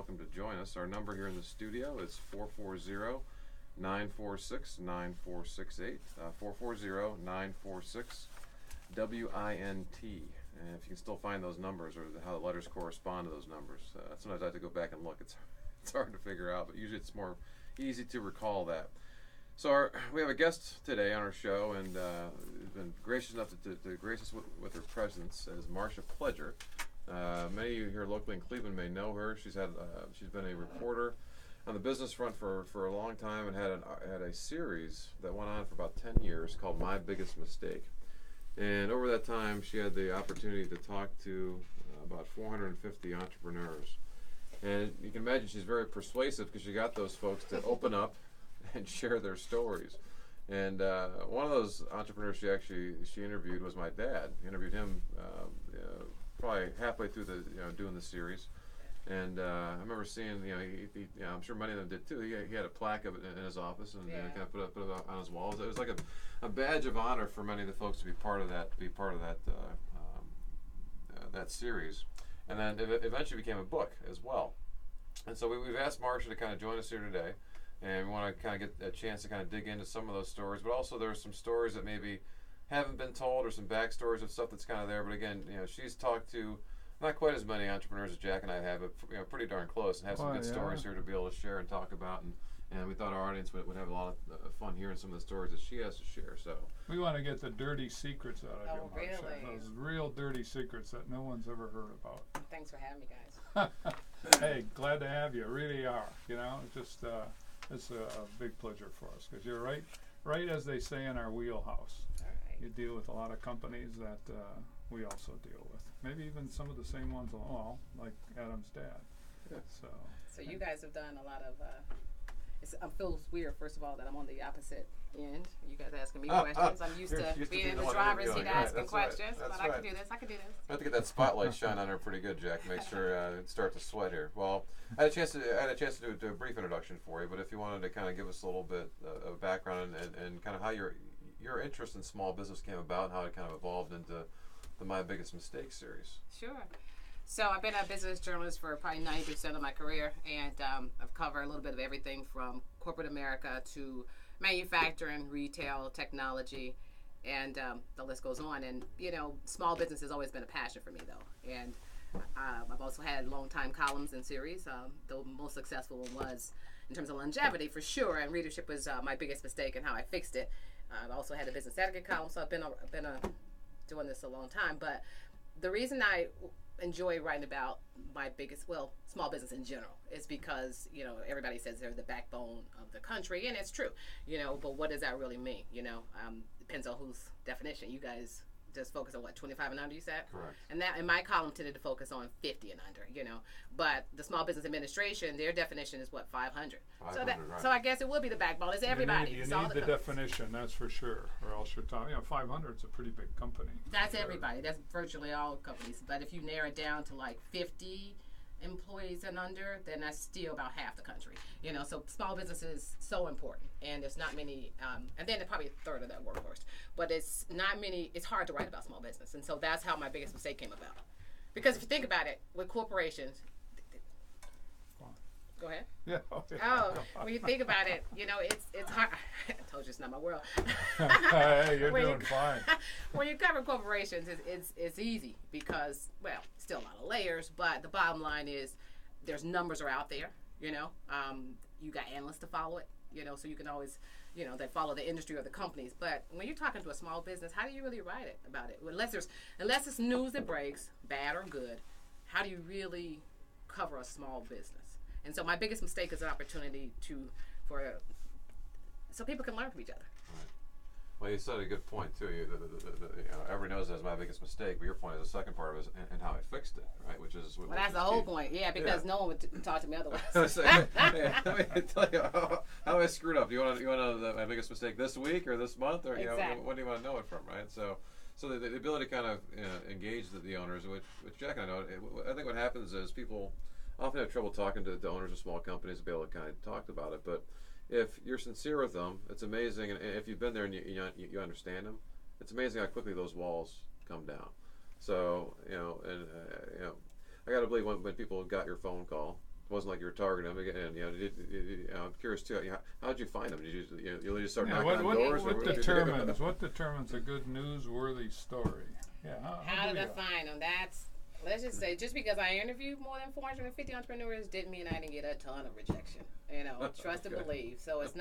welcome to join us. Our number here in the studio is 440-946-9468, 440-946-WINT. And if you can still find those numbers or how the letters correspond to those numbers, sometimes I have to go back and look. It's hard to figure out, but usually it's more easy to recall that. So we have a guest today on our show, and has been gracious enough to grace us with her presence as Marcia Pledger. Many of you here locally in Cleveland may know her. She's been a reporter on the business front for a long time, and had a series that went on for about 10 years called My Biggest Mistake. And over that time, she had the opportunity to talk to about 450 entrepreneurs. And you can imagine she's very persuasive because she got those folks to open up and share their stories. And one of those entrepreneurs she interviewed was my dad. Interviewed him probably halfway through doing the series. And I remember seeing, I'm sure many of them did too. He had a plaque of it in his office and kind of put it on his walls. It was like a badge of honor for many of the folks to be part of that, that series. And then it eventually became a book as well. And so we've asked Marcia to kind of join us here today, and we want to kind of get a chance to kind of dig into some of those stories. But also there's some stories that maybe haven't been told, or some backstories of stuff that's kind of there. But again, she's talked to not quite as many entrepreneurs as Jack and I have, but pretty darn close, and have some good stories here to be able to share and talk about. And we thought our audience would have a lot of fun hearing some of the stories that she has to share. So we want to get the dirty secrets out of you, Marcia. Really? Those real dirty secrets that no one's ever heard about. Thanks for having me, guys. Hey, glad to have you. Really are. Just it's a big pleasure for us because you're right as they say in our wheelhouse. All right. You deal with a lot of companies that we also deal with. Maybe even some of the same ones, like Adam's dad. Yeah. So you guys have done a lot of. It feels weird, first of all, that I'm on the opposite end. You guys asking me questions. I'm used to being in the driver's seat asking questions, but I can do this. I can do this. I have to get that spotlight shine on her pretty good, Jack. Make sure it start to sweat here. Well, I had a chance to do a brief introduction for you, but if you wanted to kind of give us a little bit of background and kind of how your interest in small business came about and how it kind of evolved into the My Biggest Mistake series. Sure. So I've been a business journalist for probably 90% of my career, and I've covered a little bit of everything from corporate America to manufacturing, retail, technology, and the list goes on. And, small business has always been a passion for me, though. And I've also had long-time columns and series. The most successful one was, in terms of longevity, for sure, and readership was my biggest mistake and how I fixed it. I've also had a business etiquette column, so I've been doing this a long time. But the reason I enjoy writing about small business in general is because everybody says they're the backbone of the country, and it's true, but what does that really mean? Depends on whose definition. You guys just focus on 25 and under, you said? Correct. And that in my column tended to focus on 50 and under, but the Small Business Administration, their definition is 500. So I guess it would be the backbone. It's everybody. You need the definition, that's for sure, or else you're talking. 500 is a pretty big company. That's everybody. That's virtually all companies. But if you narrow it down to 50 employees and under, then that's still about half the country. So small business is so important, and there's not many, and then probably a third of that workforce. But it's not many. It's hard to write about small business, and so that's how My Biggest Mistake came about. Because if you think about it, with corporations. Go ahead. Yeah. When you think about it, it's hard. I told you it's not my world. Hey, you're doing fine. When you cover corporations, it's easy because, still a lot of layers, but the bottom line is there's numbers are out there, you got analysts to follow it, so you can always, they follow the industry or the companies. But when you're talking to a small business, how do you really write about it? Unless it's news that breaks, bad or good, how do you really cover a small business? And so My Biggest Mistake is an opportunity so people can learn from each other. Right. Well, you said a good point too. Everybody knows that's My Biggest Mistake, but your point is the second part of it and how I fixed it, right? Which is that's the whole point, because no one would talk to me otherwise. Let me tell you how I screwed up. Do you want to know my biggest mistake this week or this month, or exactly. When do you want to know it from, right? So the ability to kind of engage the owners, which Jack and I know. I think what happens is people often have trouble talking to the owners of small companies to be able to kind of talk about it. But if you're sincere with them, it's amazing. And if you've been there and you understand them, it's amazing how quickly those walls come down. So I got to believe when people got your phone call wasn't like you were targeting them. And I'm curious too. How did you find them? Did you just start knocking on doors? What determines a good newsworthy story? Yeah. How did I find them? Let's just say, just because I interviewed more than 450 entrepreneurs didn't mean I didn't get a ton of rejection. Trust and believe. So it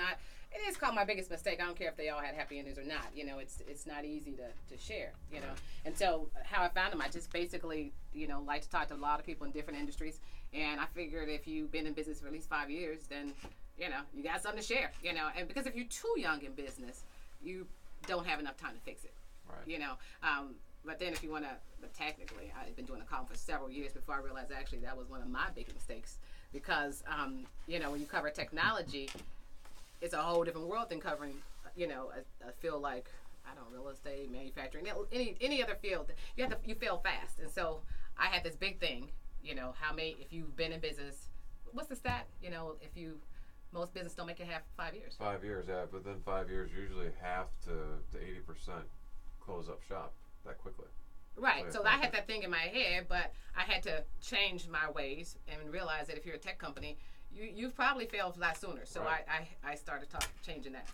is called my biggest mistake. I don't care if they all had happy endings or not. It's not easy to share, And so how I found them, I just basically, like to talk to a lot of people in different industries. And I figured if you've been in business for at least 5 years, then, you got something to share, And because if you're too young in business, you don't have enough time to fix it, right. But then if you want to, but technically, I've been doing a column for several years before I realized actually that was one of my big mistakes because, when you cover technology, it's a whole different world than covering, I feel like, real estate, manufacturing, any other field. You fail fast. And so I had this big thing, if you've been in business, what's the stat? Most business don't make it half 5 years. 5 years, yeah. Within 5 years, usually half to 80% close up shop that quickly. Right. So I had that thing in my head, but I had to change my ways and realize that if you're a tech company, you've probably failed a lot sooner. So right. I started changing that.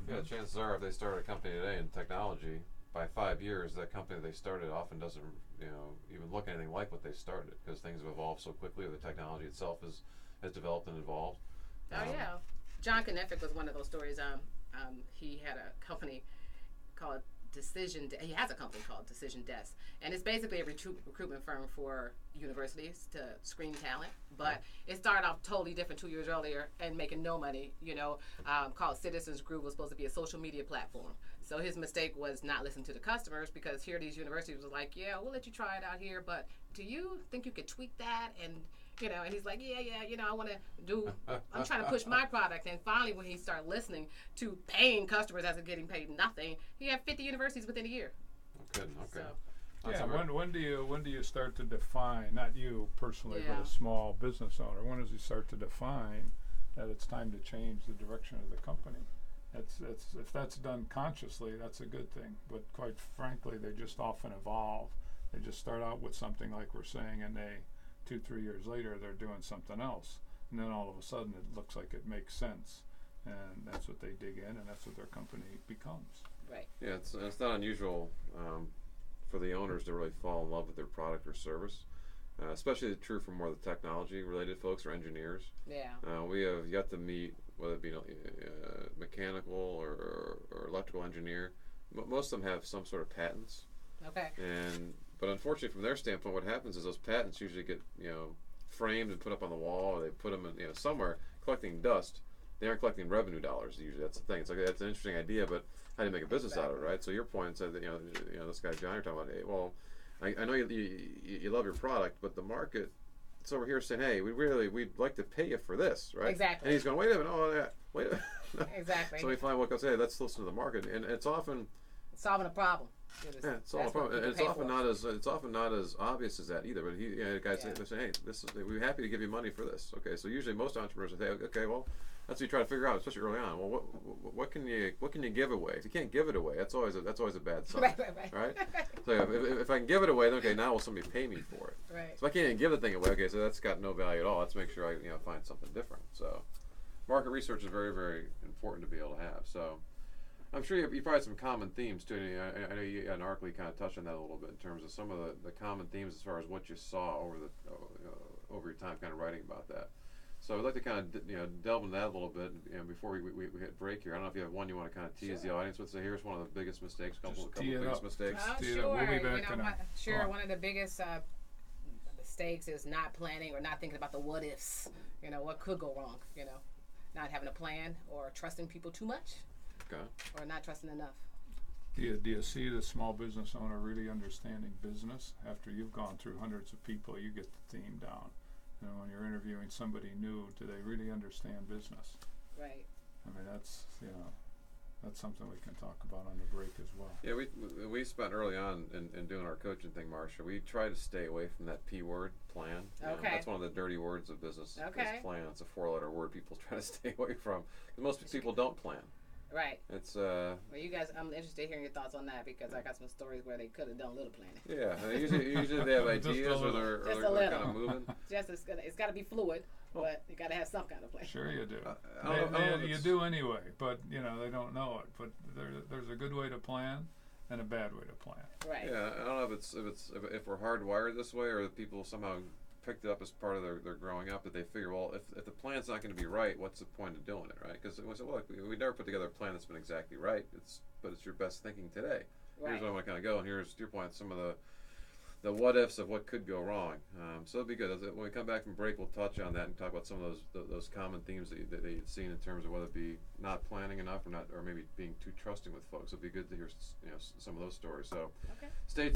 Yeah, chances are if they start a company today in technology, by 5 years, that company they started often doesn't, even look anything like what they started because things have evolved so quickly. The technology itself has developed and evolved. Yeah. John Knefic was one of those stories. He had a company called he has a company called Decision Desk, and it's basically a recruitment firm for universities to screen talent, but it started off totally different 2 years earlier and making no money, called Citizens Group, was supposed to be a social media platform. So his mistake was not listening to the customers because here these universities was like, yeah, we'll let you try it out here, but do you think you could tweak that? And and he's like, yeah, I want to I'm trying to push my product. And finally, when he started listening to paying customers as of getting paid nothing, he had 50 universities within a year. Okay. So, when do you start to define, not you personally, but a small business owner, when does he start to define that it's time to change the direction of the company? If that's done consciously, that's a good thing. But quite frankly, they just often evolve. They just start out with something like we're saying, and 2-3 years later they're doing something else, and then all of a sudden it looks like it makes sense, and that's what they dig in, and that's what their company becomes. Right. Yeah, it's not unusual for the owners to really fall in love with their product or service, especially true for more of the technology related folks or engineers. Yeah. We have yet to meet, whether it be mechanical or electrical engineer. Most of them have some sort of patents. Okay. But unfortunately, from their standpoint, what happens is those patents usually get framed and put up on the wall, or they put them in somewhere collecting dust. They aren't collecting revenue dollars usually. That's the thing. It's like that's an interesting idea, but how do you make a business out of it, right? So your point said that this guy John, you're talking about. Hey, well, I know you love your product, but the market it's over here saying, hey, we'd like to pay you for this, right? Exactly. And he's going, wait a minute, wait a minute. Exactly. So we find what goes, hey, let's listen to the market, and it's often solving a problem. Yeah, it's all a problem. And it's often not as obvious as that either. But the guys say, hey, we're happy to give you money for this. Okay, so usually most entrepreneurs say, okay, well, that's what you try to figure out, especially early on. Well, what can you give away? If you can't give it away, that's always a bad sign. Right. So if I can give it away, then okay, now will somebody pay me for it? Right. So if I can't even give the thing away, okay, so that's got no value at all. Let's make sure I find something different. So market research is very, very important to be able to have. So I'm sure you probably have some common themes too. I know you and Arkley kind of touched on that a little bit in terms of some of the common themes as far as what you saw over your time, kind of writing about that. So I'd like to kind of delve into that a little bit before we hit break here. I don't know if you have one you want to kind of tease the audience with. So here's one of the biggest mistakes, couple of biggest mistakes. Sure. We'll be back one of the biggest mistakes is not planning or not thinking about the what ifs. What could go wrong. Not having a plan or trusting people too much. Okay. Or not trusting enough. Do you see the small business owner really understanding business? After you've gone through hundreds of people, you get the theme down. When you're interviewing somebody new, do they really understand business? Right. I mean, that's something we can talk about on the break as well. Yeah, we spent early on in doing our coaching thing, Marcia. We try to stay away from that P word, plan. Okay. That's one of the dirty words of business. Okay. Is plan. It's a 4-letter word people try to stay away from. Most people don't plan. Right. It's Well, you guys, I'm interested in hearing your thoughts on that because I got some stories where they could have done a little planning. Yeah, usually they have ideas or they're kind of moving. It's got to be fluid. but you got to have some kind of plan. Sure you do. You you do anyway, but they don't know it. But there's a good way to plan and a bad way to plan. Right. Yeah, I don't know if we're hardwired this way, or that people somehow picked it up as part of their growing up, that they figure, well, if the plan's not going to be right, what's the point of doing it, right? Because we said, well, we never put together a plan that's been exactly right. But it's your best thinking today. Right. Here's where I want to kind of go, and here's, to your point, some of the what ifs of what could go wrong. So it'll be good. When we come back from break, we'll touch on that and talk about some of those common themes that you've seen in terms of whether it be not planning enough or maybe being too trusting with folks. It'll be good to hear some of those stories. So Okay. stay